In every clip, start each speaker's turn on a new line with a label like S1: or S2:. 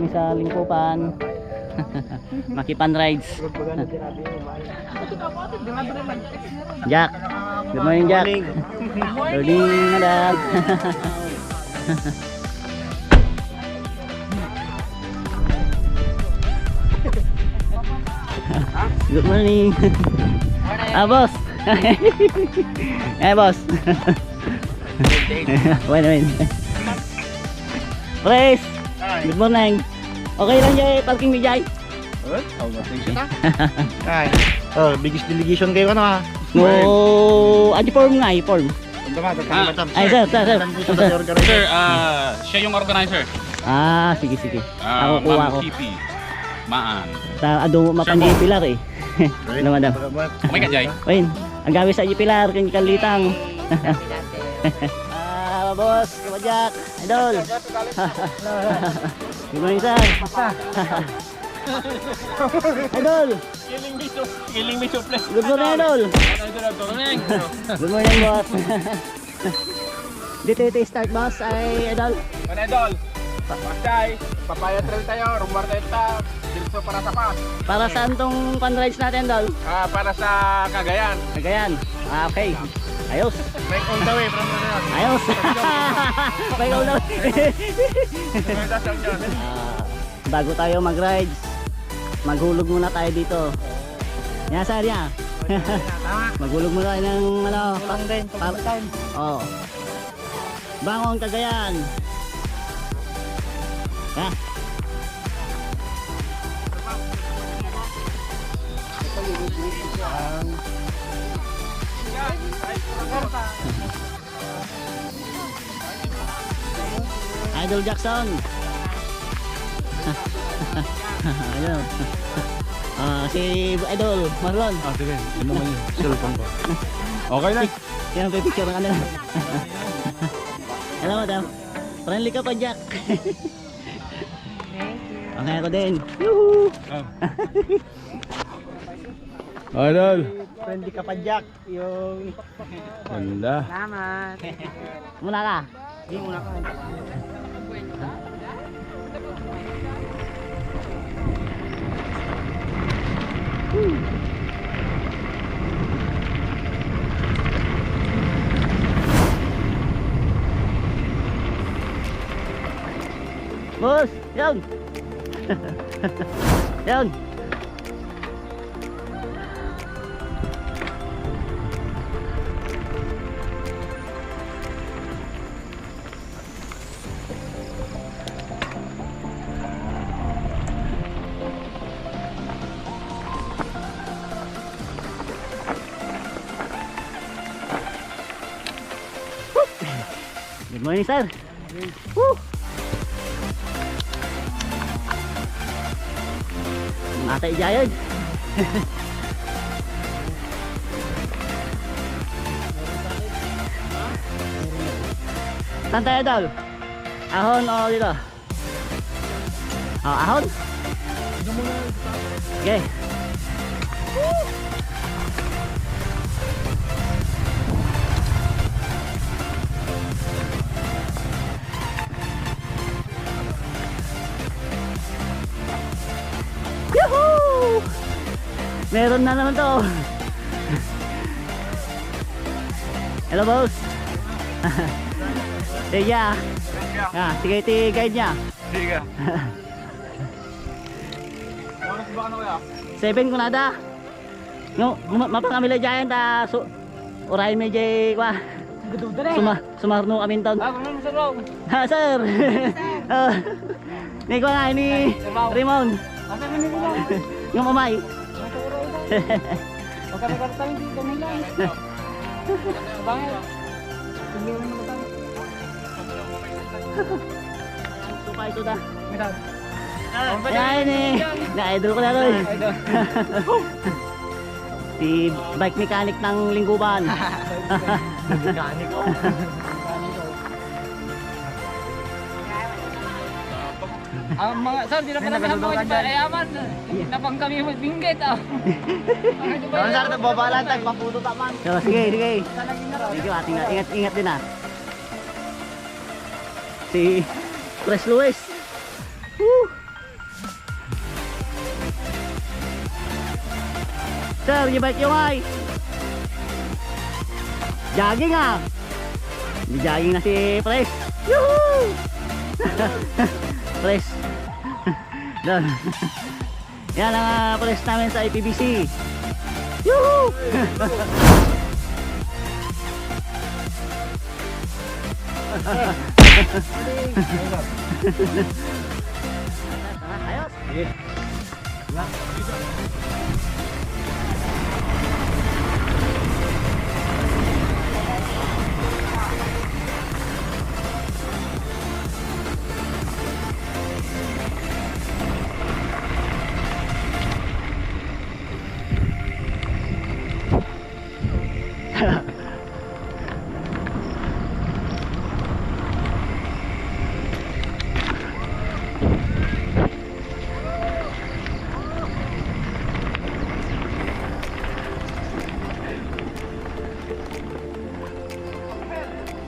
S1: kami sa Lingkupan. Makipan rides. Jack. Good morning, Jack. Good morning, madam. Good morning. Boss. Boss. Wait. Pres. Good morning. Okay lang Jay, parking ni Jay.
S2: Biggest delegation kayo ano ha?
S1: No, form nga, form. Ay, sir.
S3: Sir, siya yung organizer.
S1: Sige. Ako kuha ko.
S3: Kipi. Maan.
S1: Ado mapandi pilar eh. Ano madam?
S3: Okay ka, Jay?
S1: Wait, ang gawin sa pilar kay Kalitang. Boss, kumajak, idol. Good morning, sir. Idol.
S3: Killing me to play.
S1: Good morning, idol. Good morning, boss. Dito start, boss, ay idol.
S3: Ano, idol? Pasay, papaya trail tayo, rumbar tayo ta, dito para sa pas.
S1: Para saan tong pan-rides natin, idol?
S3: Para sa Cagayan.
S1: Cagayan. Okay. Ayos.
S2: Bike on the way from Manila.
S1: Ayos. Bike on the way. Bago tayo mag-rides, maghulog muna tayo dito. Yan, sir, yan. Maghulog muna tayo ng ano. Oh. Bangon Cagayan. Ha? Idol Jackson. Ayun. Si Idol Marlon.
S2: Sige, ano naman yun? Cellphone ko. Okay na.
S1: Yan, picture ng kanila. Hello, madam. Friendly ka pa, Jack. Okay ako din. Yuhu!
S2: Idol.
S1: Friendly ka pa, Jack. Yung...
S2: Ganda.
S1: Salamat. Muna ka. Hindi, muna ka. Boss, yun. Yun. Good morning, sir. Woo! Matay jayod. Saan tayo, Dol? Ahon o dito? Ahon? Okay. Yuhuu! Meron na naman to. Hello, boss. Sige ah. Sige, guide niya.
S3: Sige. Oras ba ka na kaya?
S1: 7 kunada. No, mapangamila dyan ta uray may jay kwa. Sumarno kami ton. Ha, sir. Ni ko nga ni Raymond. Yung mamay. Supa ito da. Ayan eh. Na-idol ko na ito eh. Si bike mechanic ng Lingkuban.
S2: Mechanic ko.
S4: Mga sir, di na pala sa mga ayaman. Napang kami magbinggit ah.
S2: Saan saan nagbabalan tayo, paputo taman.
S1: So, sige. Sige, ingat din ah. Si Pres Luis. Woo! Sir, yung bike yung ay. Jogging ah. May jogging na si Pres. Yuhuu! Pres. Doon. Yan ang Pres namin sa IPBC. Yuhuu! Ayos.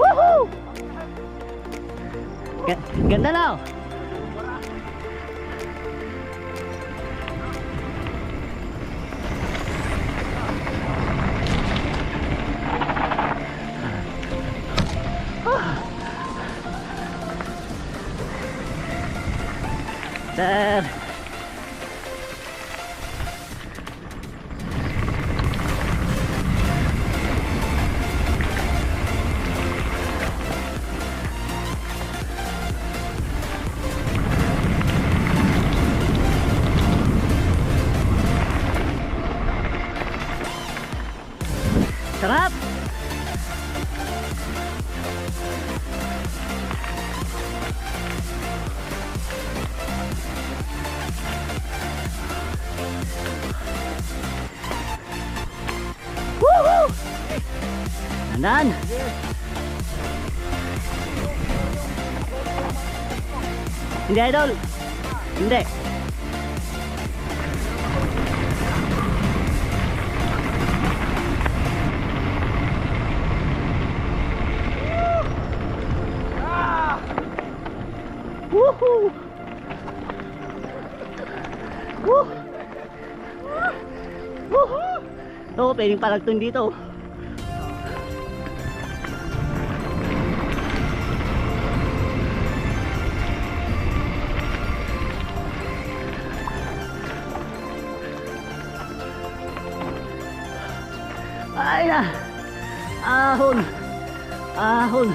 S1: Woohoo! Ganda na. Sir. Sarap. Woohoo! Andan. Hindi idol. Hindi. Woohoo! Woo! Woohoo! Oo, pwedeng palagtun dito. Ay na! Ahon! Ahon!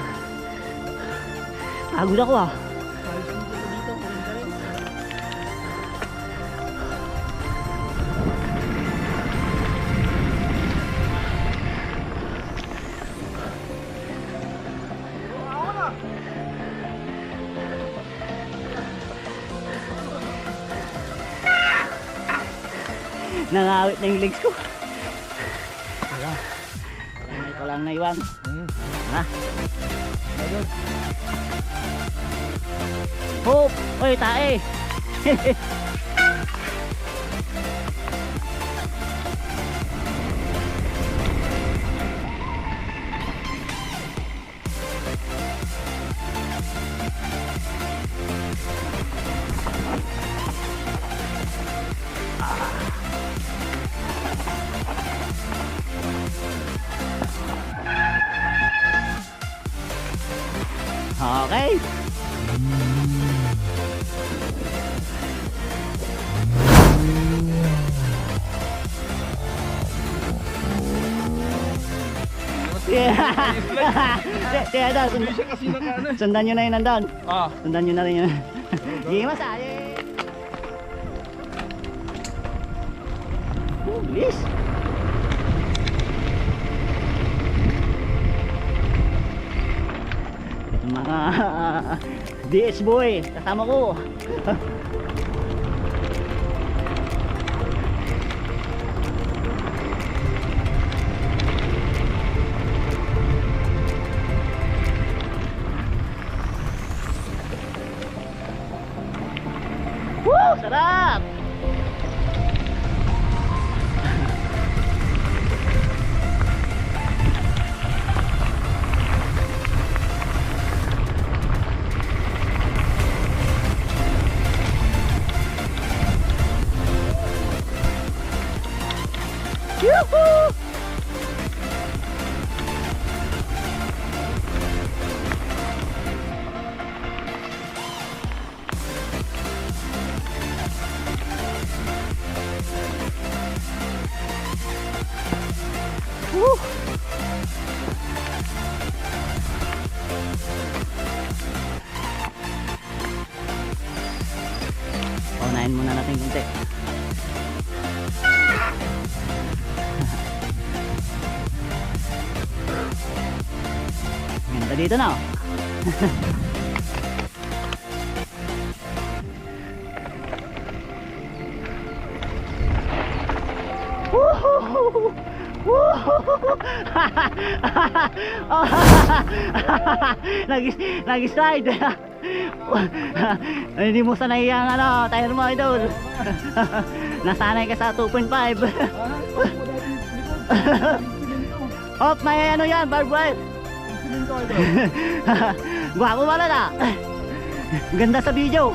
S1: Pagod ako ah. Nangawit na yung legs ko. Ito lang na iwan. Ha? Hop! Oy, tae! Okay. Kaya daw, sundan nyo na yun nandun. Sundan nyo na rin yun. Hindi masaya. Bilis. Mga DS boy, kasama ko. Woo! Sarap! Kain muna natin kunti. Ganda dito na oh. Nag-slide. Hindi mo sanay ang ano, tire mo idol. Nasanay ka sa 2.5. Hop, may ano yan, barbed wire. Gwapo pala na. Ganda sa video.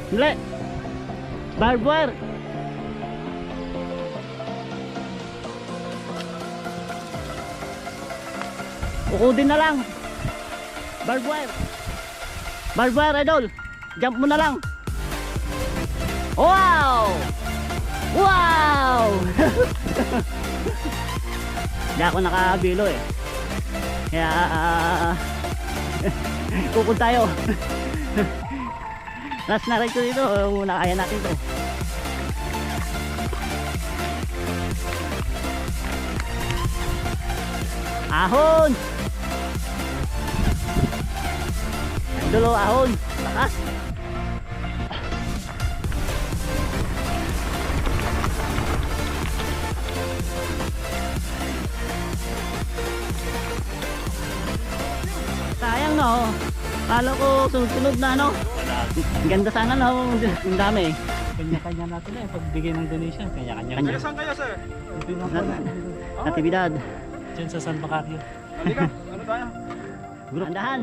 S1: Dali. Barbed wire. Ukudin na lang. Barbed wire. Barbed wire idol. Jump mo na lang. Wow! Wow! Hindi ako nakabilo eh. Kaya kukul tayo. Last na ride ko dito. Muna kaya natin to. Ahon! Dulo ahon. Takas. Sayang no. Kala ko sunod-sunod na no. Ganda sana no. Ang dami.
S4: Kanya-kanya natin eh, pagbigay ng donation, kanya-kanya.
S1: Kanya.
S3: Saan kayo, sir?
S1: Natividad.
S4: Diyan sa San Bacario.
S3: Halika, ano tayo?
S1: Andahan.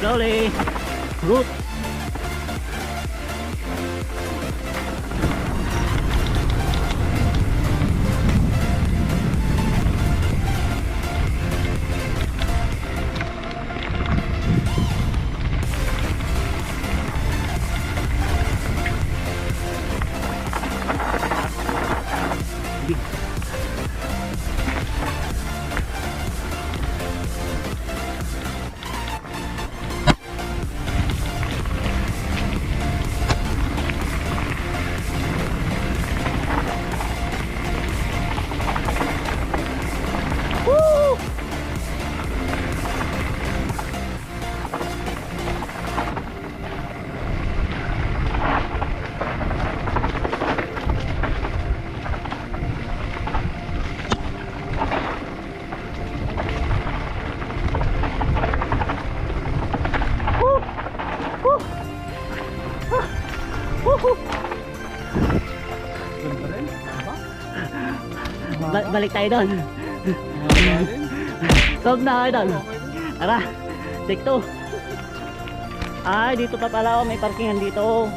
S1: Slowly. Root. Balik tayo doon. Stop na kayo doon. Tara, take 2. Ay, dito pa pala may parkingan dito.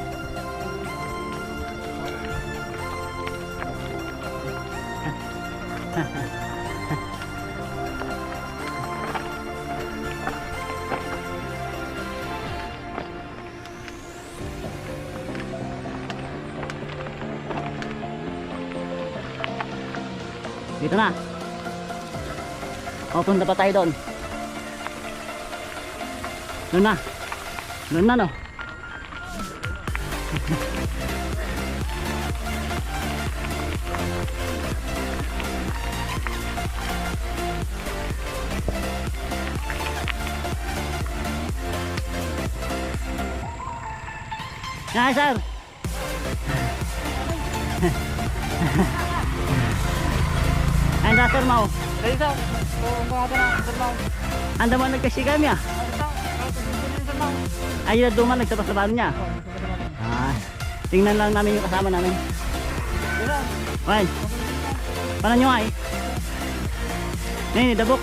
S1: Dito na. O, punta pa tayo doon. Doon na. Doon na no. Yan, sir. Anda sir mau.
S4: Dali sir. Kung mga na sir mau.
S1: Anda mo nagkasigam ya. Ay na duman nagsapas-laban niya. Tingnan lang namin yung kasama namin. Wan. Paano nyo ay? Ini the book.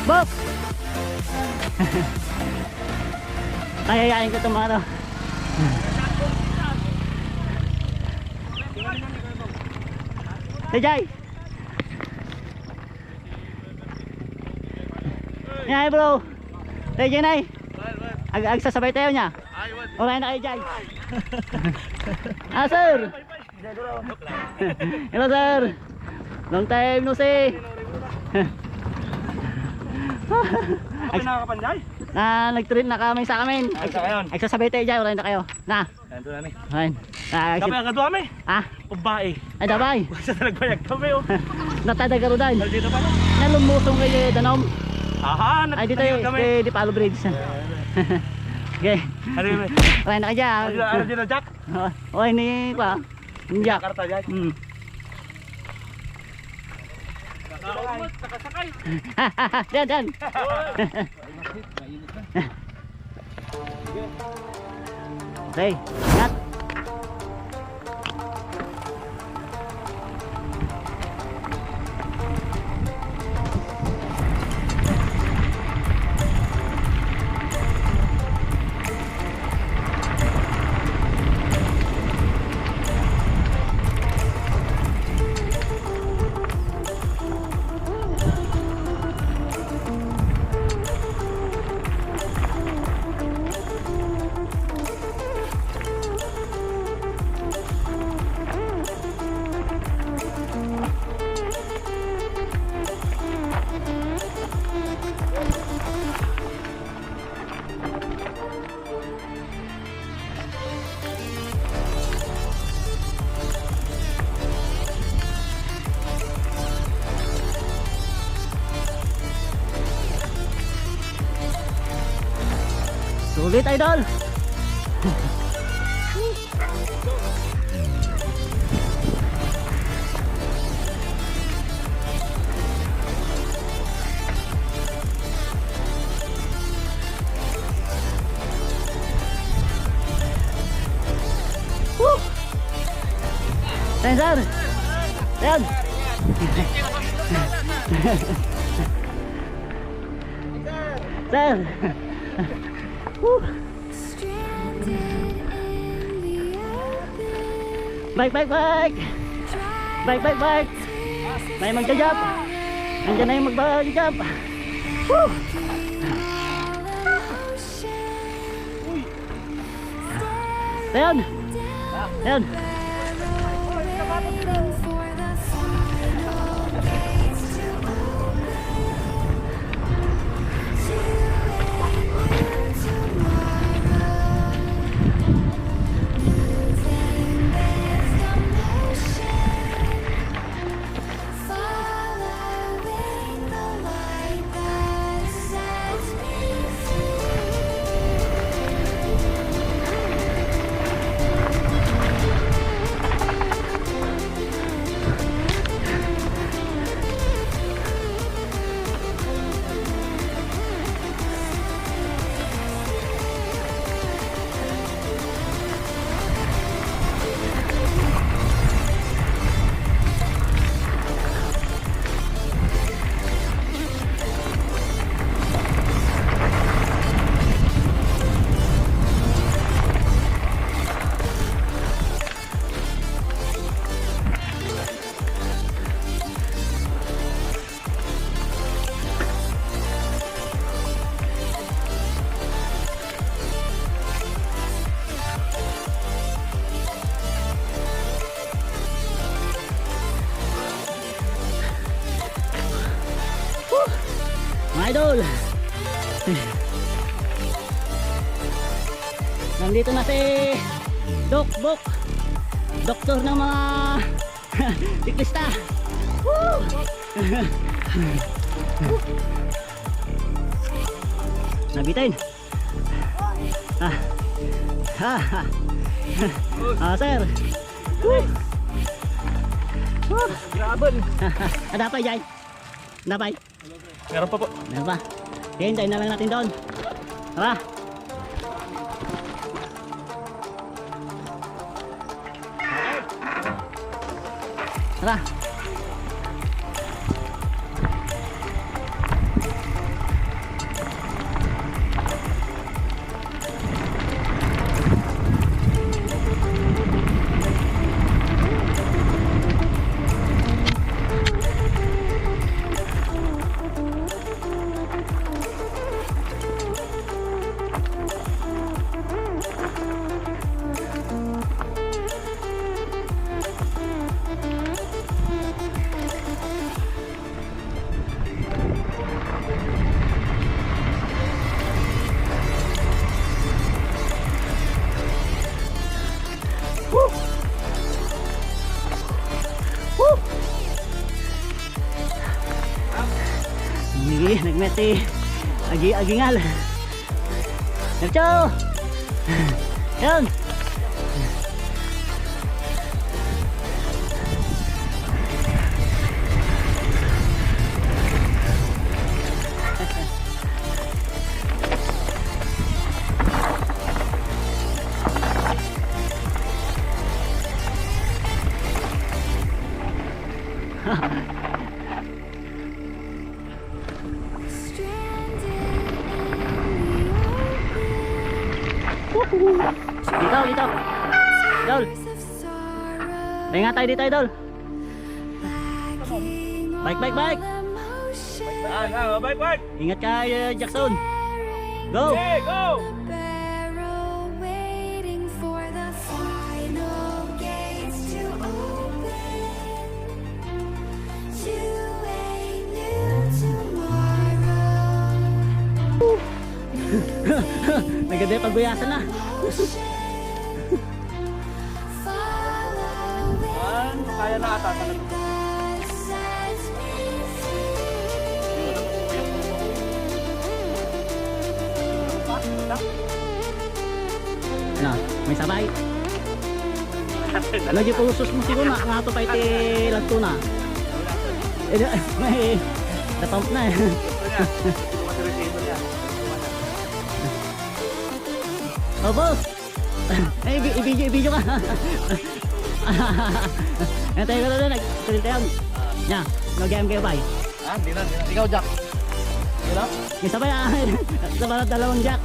S1: Book. Ayayain ko itong mga to. Hey Jai. Hey bro. Hey Jai. Agsasabay tayo niya. Alright na kayo Jai. Ah sir. Hello sir. Long time no see.
S2: Ako nakakapanday.
S1: Nag-trip na kami sa amin. Agsasabay tayo Jai. Alright na kayo. Na.
S2: Kanto na mi.
S1: Alright.
S2: Kape ang kadua mi.
S1: Ah.
S2: Babae.
S1: Ay dabay.
S2: Sa nagbayag kami oh.
S1: Natadagaro dahil.
S2: Dito pa.
S1: Nalumusong kay Danom.
S2: Aha,
S1: Ay dito kay Di Palo Bridge. Okay.
S2: Ano yun?
S1: Alright na kayo Jai.
S2: Ano dito Jack?
S1: Oh ini pa. Injak.
S2: Jakarta Jack.
S3: Nakasakay.
S1: Dan dan. Okay, ingat. Sulit idol. Sensor. Yan. Sir. Bike. Bike. May magja-jump. Nandiyan na yung magba-jump. Woo! Ayan. Ayan. Mga idol, nandito na si Doc Bok, doktor ng mga siklista. Nabitin. Sir.
S3: Grabe.
S1: Adapay, Jai. Adapay.
S3: Meron pa po.
S1: Meron pa. Okay, hintayin na lang natin doon. Tara. Tara. Hindi, nagmeti. Agi-agingal. Nercho! Yan! Dito, dito. Idol. Pahinga tayo dito, Idol. Bike, bike, bike.
S3: Bike, bike.
S1: Ingat ka, Jackson. Go.
S3: Okay, go.
S1: Naganda yung pagbuyasan na.
S3: Kaya na ata talaga.
S1: Ano, may sabay. Lagi po usos mo siguro na. Nga ito pa iti lagto na. May napump na eh. Oh boss! Ay, i-video ka! Nantay ko na nag-trail tayo. Nya, mag-game kayo ba?
S2: Hindi na. Ikaw, Jack. Ano?
S1: May sabay sabay na dalawang jack.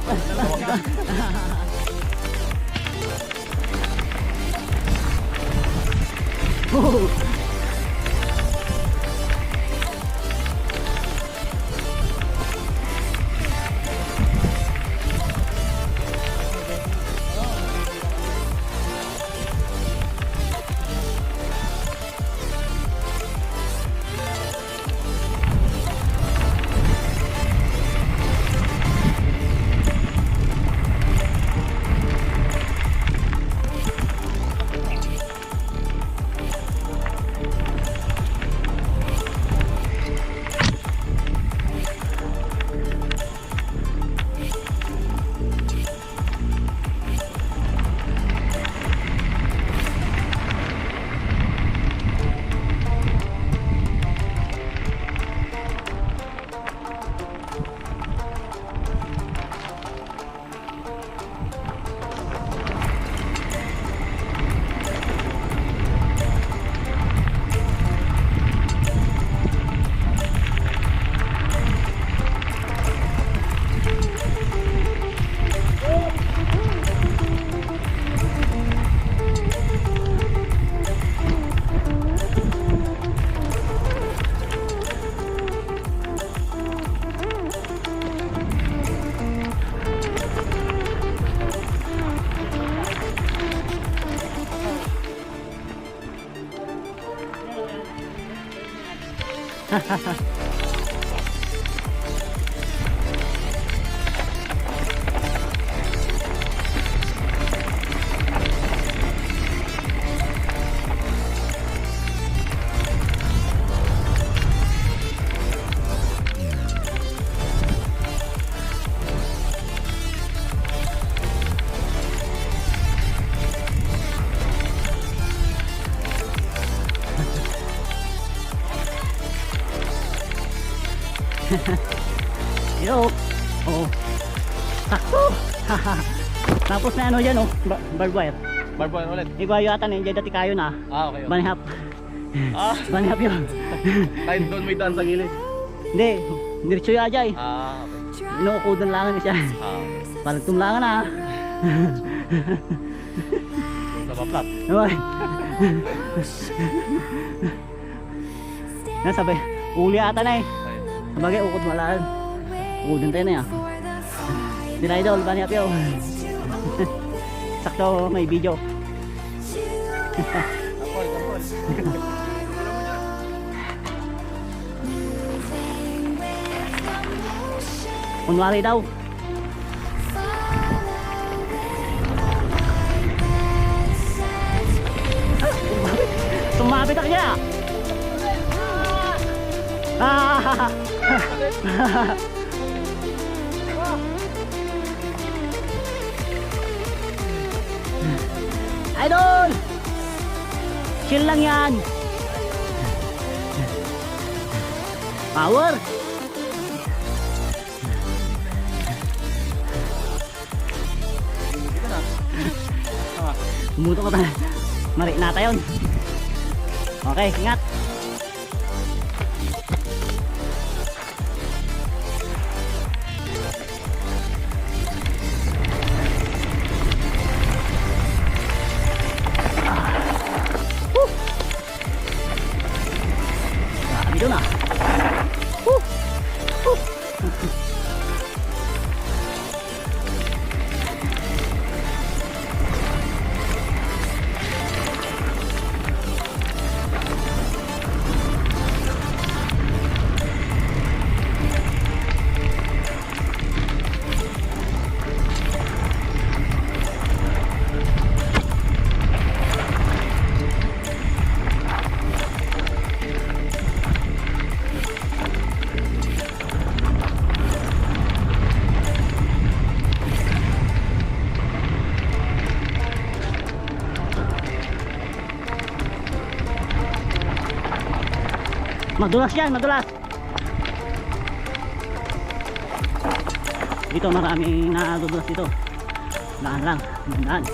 S1: Yo. Oh. Sakto. Tapos na ano dyan, oh. Barbed wire.
S3: Barbuan ulit.
S1: Iba yata na yung dati kayo na.
S3: Okay.
S1: Banihap. Banihap yun.
S3: Kahit doon may daan sa gilid.
S1: Hindi. Diretso yung aja eh.
S3: Okay.
S1: Inuukudan lang siya. Parang tumlangan na.
S3: Napaplat.
S1: Diba? Yan sabi, uli ata na eh. Sabagay, ukod malaan. Ukudan tayo na yan. Hindi na idol, banihap yun. Sakto may video.
S3: Kapol.
S1: Kunwari daw. Sumabit ako niya. Idol! Chill lang yan. Power! Umuto ka tayo. Mari nata yun. Okay, ingat. Grabe doon ah. Madulas yan, madulas. Dito maraming nadudulas dito. Daan lang, daan.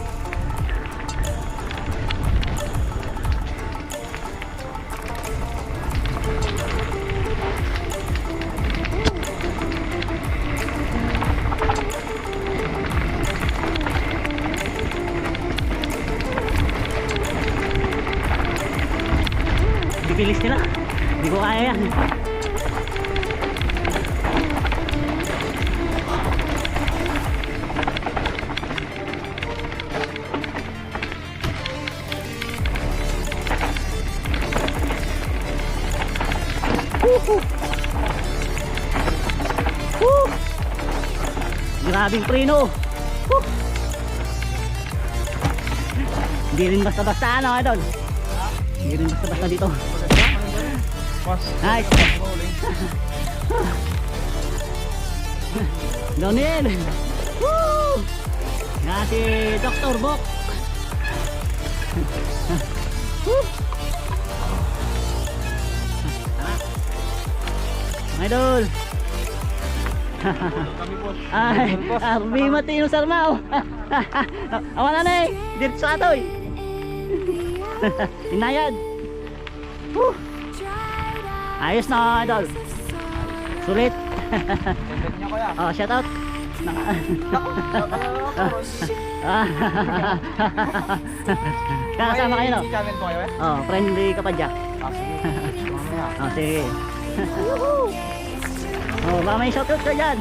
S1: Bibilis nila. Hindi ko kaya yan. Grabing preno. Hindi rin basta-basta ano, idol. Hindi rin basta-basta dito. Nice. Donil. Woo! Yan si Dr. Bok. Idol. Ay, arbi matino sarmao. Awan na eh. Dito sa atoy. Inayad. Ayos na idol. Sulit. Oh, shout out. Kasama kayo no?
S3: channel ko kayo eh?
S1: Oh, friendly ka pa dyan. Oh, sige. Oh, baka may shout out ka dyan.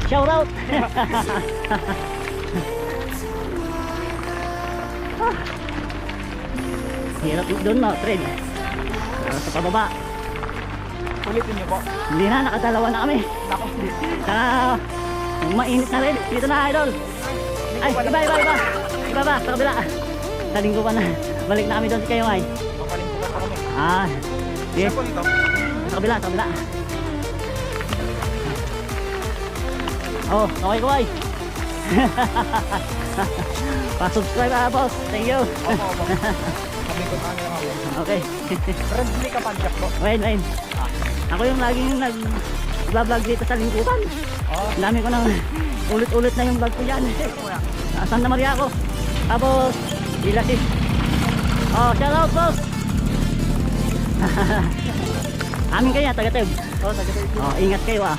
S1: Shout out. Hirap doon no, trade. Sa pababa.
S3: Ulitin niyo po.
S1: Hindi na, nakadalawa na kami. Mainit na rin. Dito na idol. Ay, iba, sa kabila. Sa linggo pa na. Balik na kami doon sa kayo ay.
S3: Papalingkutan pa kami.
S1: Ah, yes.
S3: Saan po dito?
S1: Sa kabila. Oh, okay ko ay. Pa-subscribe boss. Thank you.
S3: Opo. Kami ko kami lang ako.
S1: Okay.
S3: Friendly ka pa Jack po.
S1: Wait. Ako yung laging vlog dito sa lingkuran. Ang dami ko nang ulit-ulit na yung vlog ko yan. Santa Maria ako. Tapos, Ilasis. Oh, shout out boss. Amin kaya, taga-tib.
S2: Oh, taga-tib.
S1: Oh, ingat kayo ah.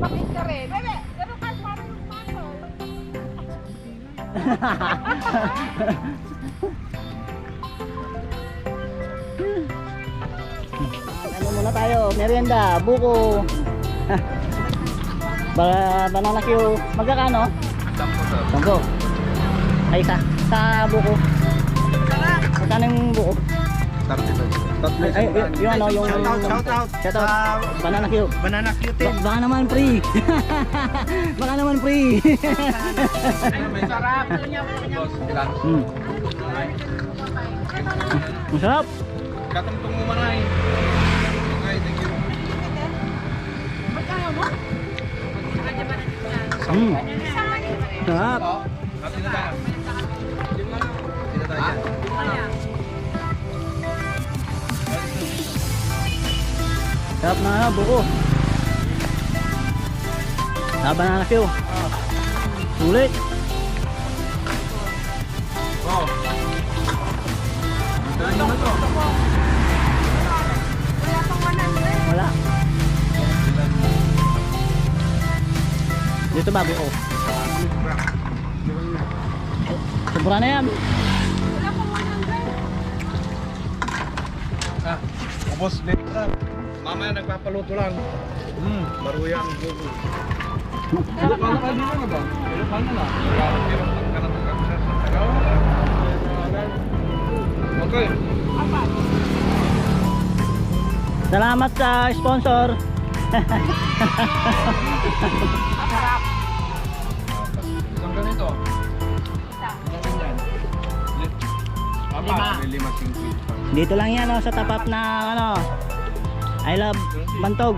S5: Bakit ka rin? Bebe, gano'n ka parang yung pasol.
S1: Ano muna tayo? Merienda, buko. Banana Q. Magkakano? 10. Ay isa. Sa buko. Magkano yung buko? Ay, yung ano, yung...
S2: Shout out.
S1: Shout out. Banana Q.
S2: Banana Q10.
S1: Baka naman free. Baka naman free.
S3: May sarap. Ilan?
S1: Ang sarap.
S3: Katungtong mo manay. Okay, thank you.
S1: Sarap.
S3: Kapit na tayo. Kapit na tayo.
S1: Sarap na buko. Banana Q. Sulit.
S3: Wow. Dahil na to.
S1: Wala. Dito ba buko? Sobra na yan.
S3: Ubos din. Mamaya nagpapaluto lang. Maruyang buko. Paano ka dito na ba? Paano na? Okay.
S1: Salamat sa sponsor.
S3: Isang ganito. Lima. Lima.
S1: Dito lang yan oh, sa tapat na ano, I love Bantog.